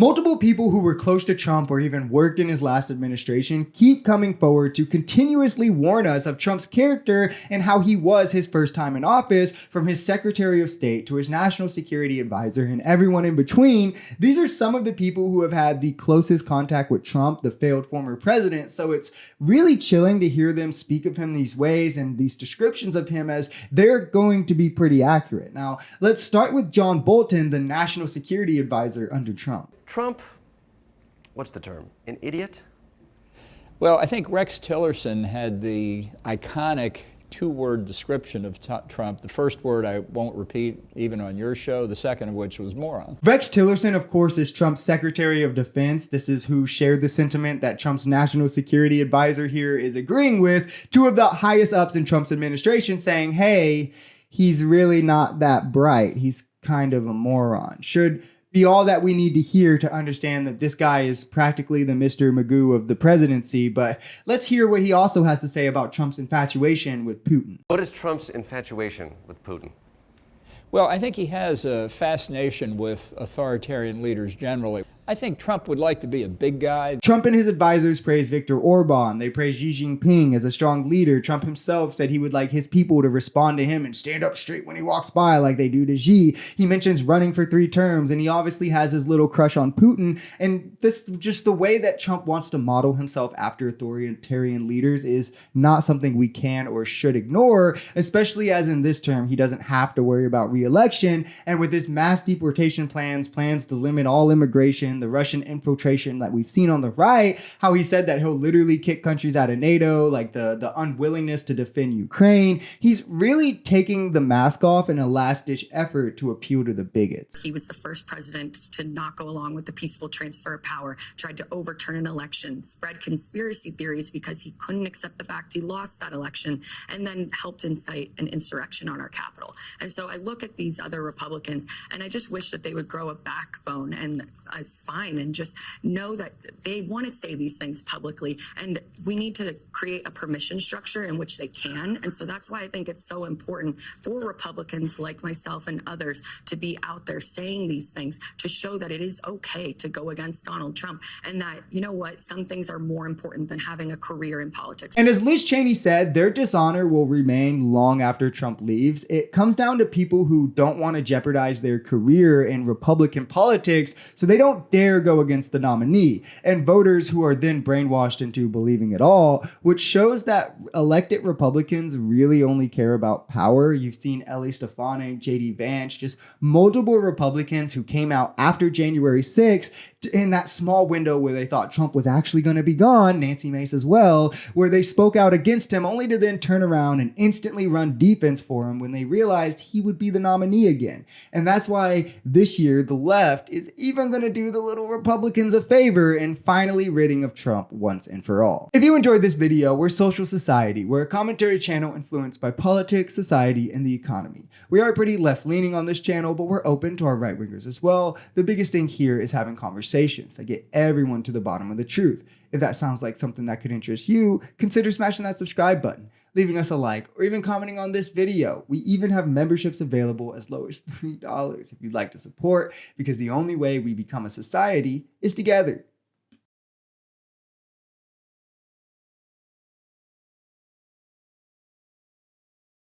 Multiple people who were close to Trump or even worked in his last administration keep coming forward to continuously warn us of Trump's character and how he was his first time in office, from his Secretary of State to his National Security Advisor and everyone in between. These are some of the people who have had the closest contact with Trump, the failed former president, so it's really chilling to hear them speak of him these ways and these descriptions of him, as they're going to be pretty accurate. Now, let's start with John Bolton, the National Security Advisor under Trump. Trump, what's the term, an idiot? Well, I think Rex Tillerson had the iconic two-word description of Trump. The first word I won't repeat even on your show, the second of which was moron. Rex Tillerson, of course, is Trump's Secretary of Defense. This is who shared the sentiment that Trump's National Security Advisor here is agreeing with, two of the highest ups in Trump's administration, saying, hey, he's really not that bright. He's kind of a moron. Should be all that we need to hear to understand that this guy is practically the Mr. Magoo of the presidency. But let's hear what he also has to say about Trump's infatuation with Putin. What is Trump's infatuation with Putin? Well, I think he has a fascination with authoritarian leaders generally. I think Trump would like to be a big guy. Trump and his advisors praise Viktor Orban. They praise Xi Jinping as a strong leader. Trump himself said he would like his people to respond to him and stand up straight when he walks by like they do to Xi. He mentions running for 3 terms, and he obviously has his little crush on Putin. And this, just the way that Trump wants to model himself after authoritarian leaders, is not something we can or should ignore, especially as in this term, he doesn't have to worry about re-election. And with his mass deportation plans to limit all immigration, the Russian infiltration that we've seen on the right, how he said that he'll literally kick countries out of NATO, like the unwillingness to defend Ukraine. He's really taking the mask off in a last-ditch effort to appeal to the bigots. He was the first president to not go along with the peaceful transfer of power, tried to overturn an election, spread conspiracy theories because he couldn't accept the fact he lost that election, and then helped incite an insurrection on our Capitol. And so I look at these other Republicans, and I just wish that they would grow a backbone and a spine and just know that they want to say these things publicly, and we need to create a permission structure in which they can. And so that's why I think it's so important for Republicans like myself and others to be out there saying these things, to show that it is okay to go against Donald Trump, and that, you know what, some things are more important than having a career in politics. And as Liz Cheney said, their dishonor will remain long after Trump leaves. It comes down to people who don't want to jeopardize their career in Republican politics, so they don't dare go against the nominee, and voters who are then brainwashed into believing it all, which shows that elected Republicans really only care about power. You've seen Ellie Stefanik, J.D. Vance, just multiple Republicans who came out after January 6th in that small window where they thought Trump was actually going to be gone, Nancy Mace as well, where they spoke out against him only to then turn around and instantly run defense for him when they realized he would be the nominee again. And that's why this year the left is even going to do the little Republicans a favor in finally ridding of Trump once and for all. If you enjoyed this video, we're Social Society. We're a commentary channel influenced by politics, society, and the economy. We are pretty left-leaning on this channel, but we're open to our right-wingers as well. The biggest thing here is having conversations that get everyone to the bottom of the truth. If that sounds like something that could interest you, consider smashing that subscribe button, leaving us a like, or even commenting on this video. We even have memberships available as low as $3 if you'd like to support, because the only way we become a society is together.